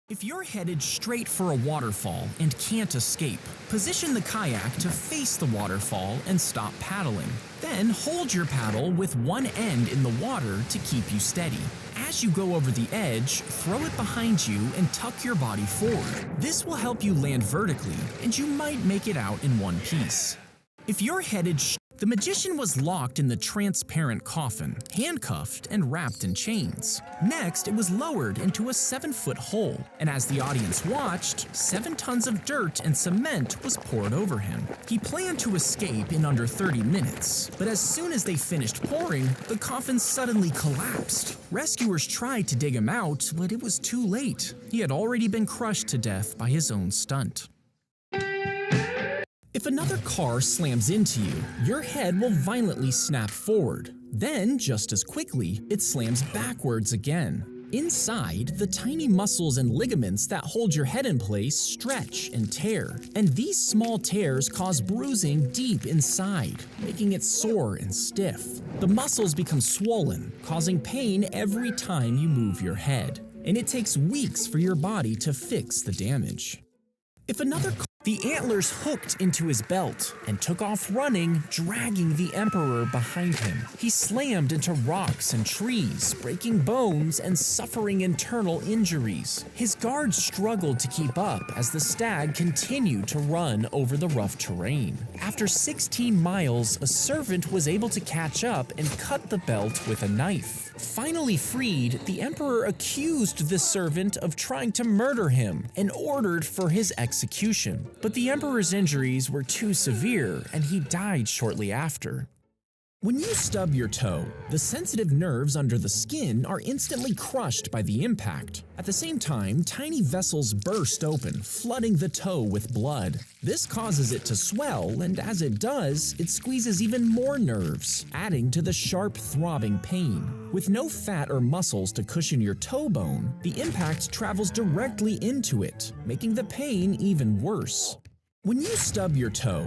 If you're headed straight for a waterfall and can't escape, position the kayak to face the waterfall and stop paddling. Then hold your paddle with one end in the water to keep you steady. As you go over the edge, throw it behind you and tuck your body forward. This will help you land vertically, and you might make it out in one piece. If you're headed the magician was locked in the transparent coffin, handcuffed and wrapped in chains. Next, it was lowered into a 7-foot hole, and as the audience watched, 7 tons of dirt and cement was poured over him. He planned to escape in under 30 minutes, but as soon as they finished pouring, the coffin suddenly collapsed. Rescuers tried to dig him out, but it was too late. He had already been crushed to death by his own stunt. If another car slams into you, your head will violently snap forward. Then, just as quickly, it slams backwards again. Inside, the tiny muscles and ligaments that hold your head in place stretch and tear, and these small tears cause bruising deep inside, making it sore and stiff. The muscles become swollen, causing pain every time you move your head, and it takes weeks for your body to fix the damage. If another The antlers hooked into his belt and took off running, dragging the emperor behind him. He slammed into rocks and trees, breaking bones and suffering internal injuries. His guards struggled to keep up as the stag continued to run over the rough terrain. After 16 miles, a servant was able to catch up and cut the belt with a knife. Finally freed, the emperor accused the servant of trying to murder him and ordered for his execution. But the emperor's injuries were too severe, and he died shortly after. When you stub your toe, the sensitive nerves under the skin are instantly crushed by the impact. At the same time, tiny vessels burst open, flooding the toe with blood. This causes it to swell, and as it does, it squeezes even more nerves, adding to the sharp, throbbing pain. With no fat or muscles to cushion your toe bone, the impact travels directly into it, making the pain even worse. When you stub your toe,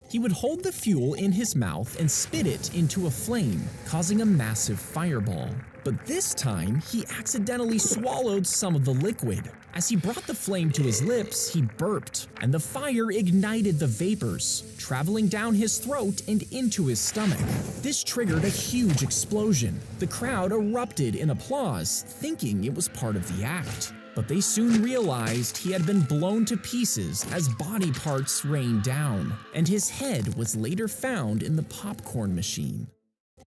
he would hold the fuel in his mouth and spit it into a flame, causing a massive fireball. But this time, he accidentally swallowed some of the liquid. As he brought the flame to his lips, he burped, and the fire ignited the vapors, traveling down his throat and into his stomach. This triggered a huge explosion. The crowd erupted in applause, thinking it was part of the act. But they soon realized he had been blown to pieces as body parts rained down, and his head was later found in the popcorn machine.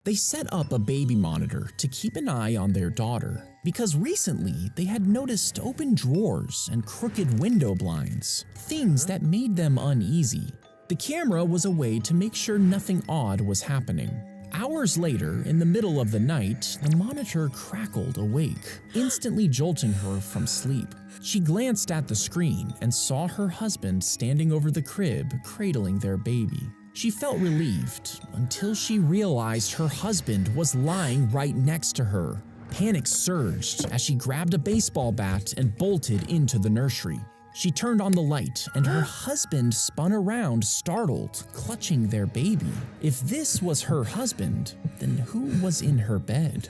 They set up a baby monitor to keep an eye on their daughter, because recently they had noticed open drawers and crooked window blinds, things that made them uneasy. The camera was a way to make sure nothing odd was happening. Hours later, in the middle of the night, the monitor crackled awake, instantly jolting her from sleep. She glanced at the screen and saw her husband standing over the crib, cradling their baby. She felt relieved until she realized her husband was lying right next to her. Panic surged as she grabbed a baseball bat and bolted into the nursery. She turned on the light, and her husband spun around, startled, clutching their baby. If this was her husband, then who was in her bed?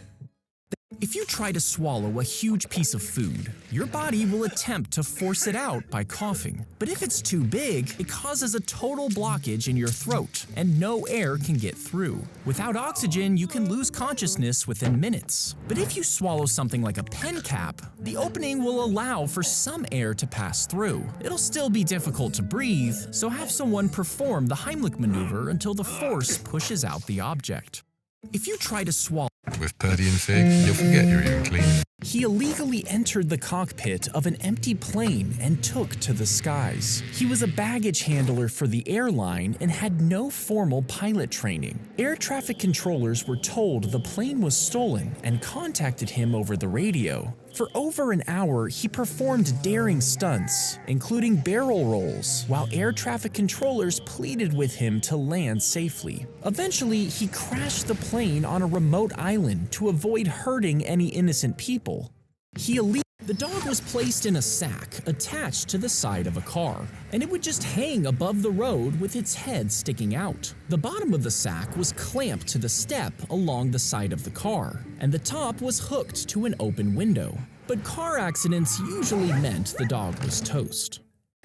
If you try to swallow a huge piece of food, your body will attempt to force it out by coughing. But if it's too big, it causes a total blockage in your throat, and no air can get through. Without oxygen, you can lose consciousness within minutes. But if you swallow something like a pen cap, the opening will allow for some air to pass through. It'll still be difficult to breathe, so have someone perform the Heimlich maneuver until the force pushes out the object. If you try to swallow with Purdy and Fig, you'll forget you're even clean. He illegally entered the cockpit of an empty plane and took to the skies. He was a baggage handler for the airline and had no formal pilot training. Air traffic controllers were told the plane was stolen and contacted him over the radio. For over an hour, he performed daring stunts, including barrel rolls, while air traffic controllers pleaded with him to land safely. Eventually, he crashed the plane on a remote island to avoid hurting any innocent people. The dog was placed in a sack attached to the side of a car, and it would just hang above the road with its head sticking out. The bottom of the sack was clamped to the step along the side of the car, and the top was hooked to an open window. But car accidents usually meant the dog was toast.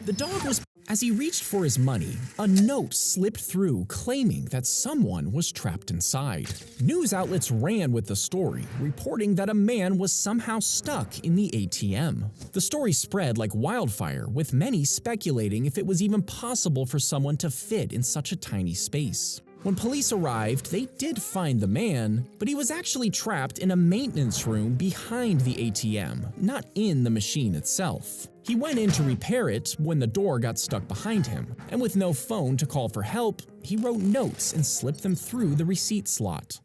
The dog was. As he reached for his money, a note slipped through claiming that someone was trapped inside. News outlets ran with the story, reporting that a man was somehow stuck in the ATM. The story spread like wildfire, with many speculating if it was even possible for someone to fit in such a tiny space. When police arrived, they did find the man, but he was actually trapped in a maintenance room behind the ATM, not in the machine itself. He went in to repair it when the door got stuck behind him, and with no phone to call for help, he wrote notes and slipped them through the receipt slot.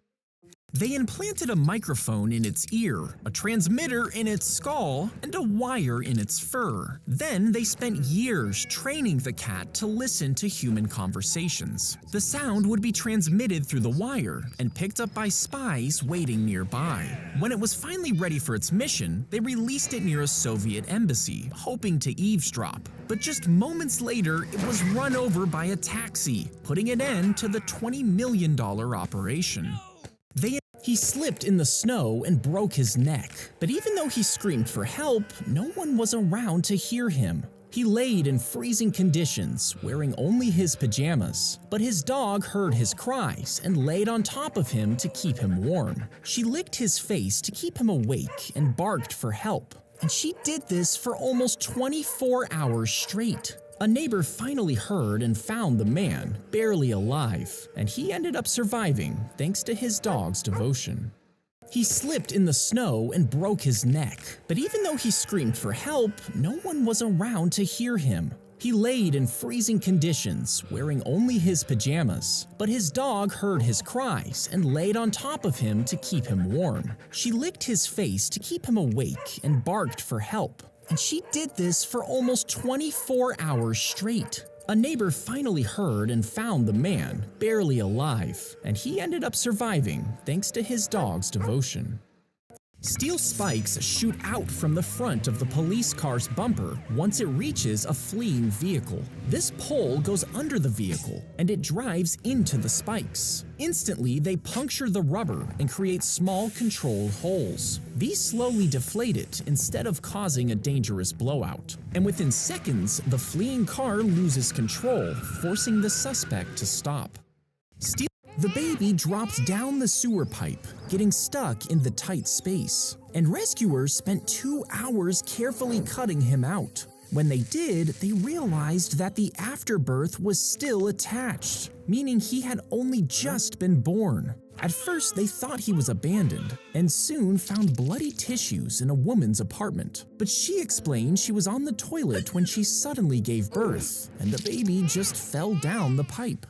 They implanted a microphone in its ear, a transmitter in its skull, and a wire in its fur. Then they spent years training the cat to listen to human conversations. The sound would be transmitted through the wire and picked up by spies waiting nearby. When it was finally ready for its mission, they released it near a Soviet embassy, hoping to eavesdrop. But just moments later, it was run over by a taxi, putting an end to the $20 million operation. He slipped in the snow and broke his neck, but even though he screamed for help, no one was around to hear him. He laid in freezing conditions, wearing only his pajamas, but his dog heard his cries and laid on top of him to keep him warm. She licked his face to keep him awake and barked for help, and she did this for almost 24 hours straight. A neighbor finally heard and found the man, barely alive, and he ended up surviving thanks to his dog's devotion. He slipped in the snow and broke his neck, but even though he screamed for help, no one was around to hear him. He laid in freezing conditions, wearing only his pajamas, but his dog heard his cries and laid on top of him to keep him warm. She licked his face to keep him awake and barked for help, and she did this for almost 24 hours straight. A neighbor finally heard and found the man, barely alive, and he ended up surviving thanks to his dog's devotion. Steel spikes shoot out from the front of the police car's bumper once it reaches a fleeing vehicle. This pole goes under the vehicle, and it drives into the spikes. Instantly, they puncture the rubber and create small controlled holes. These slowly deflate it instead of causing a dangerous blowout. And within seconds, the fleeing car loses control, forcing the suspect to stop. The baby drops down the sewer pipe, getting stuck in the tight space, and rescuers spent 2 hours carefully cutting him out. When they did, they realized that the afterbirth was still attached, meaning he had only just been born. At first, they thought he was abandoned, and soon found bloody tissues in a woman's apartment. But she explained she was on the toilet when she suddenly gave birth, and the baby just fell down the pipe.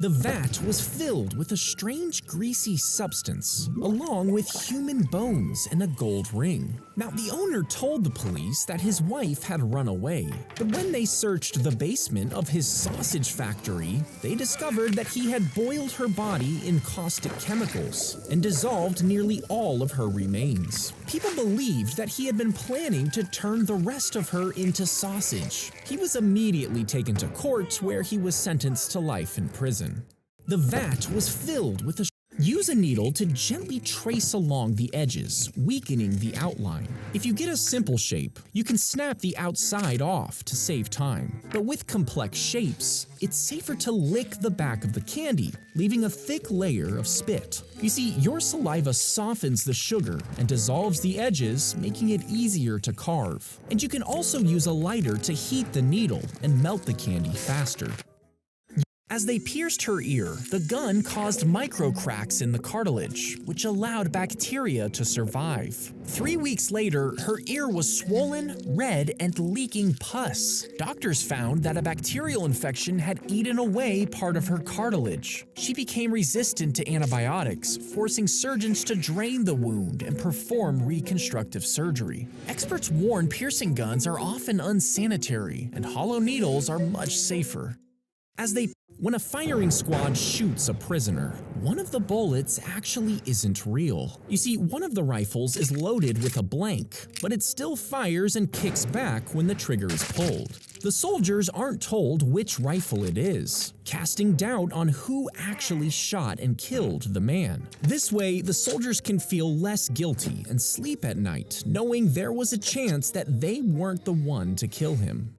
The vat was filled with a strange greasy substance, along with human bones and a gold ring. Now, the owner told the police that his wife had run away, but when they searched the basement of his sausage factory, they discovered that he had boiled her body in caustic chemicals and dissolved nearly all of her remains. People believed that he had been planning to turn the rest of her into sausage. He was immediately taken to court, where he was sentenced to life in prison. The vat was filled with Use a needle to gently trace along the edges, weakening the outline. If you get a simple shape, you can snap the outside off to save time. But with complex shapes, it's safer to lick the back of the candy, leaving a thick layer of spit. You see, your saliva softens the sugar and dissolves the edges, making it easier to carve. And you can also use a lighter to heat the needle and melt the candy faster. As they pierced her ear, the gun caused micro cracks in the cartilage, which allowed bacteria to survive. 3 weeks later, her ear was swollen, red, and leaking pus. Doctors found that a bacterial infection had eaten away part of her cartilage. She became resistant to antibiotics, forcing surgeons to drain the wound and perform reconstructive surgery. Experts warn piercing guns are often unsanitary, and hollow needles are much safer. When a firing squad shoots a prisoner, one of the bullets actually isn't real. You see, one of the rifles is loaded with a blank, but it still fires and kicks back when the trigger is pulled. The soldiers aren't told which rifle it is, casting doubt on who actually shot and killed the man. This way, the soldiers can feel less guilty and sleep at night, knowing there was a chance that they weren't the one to kill him.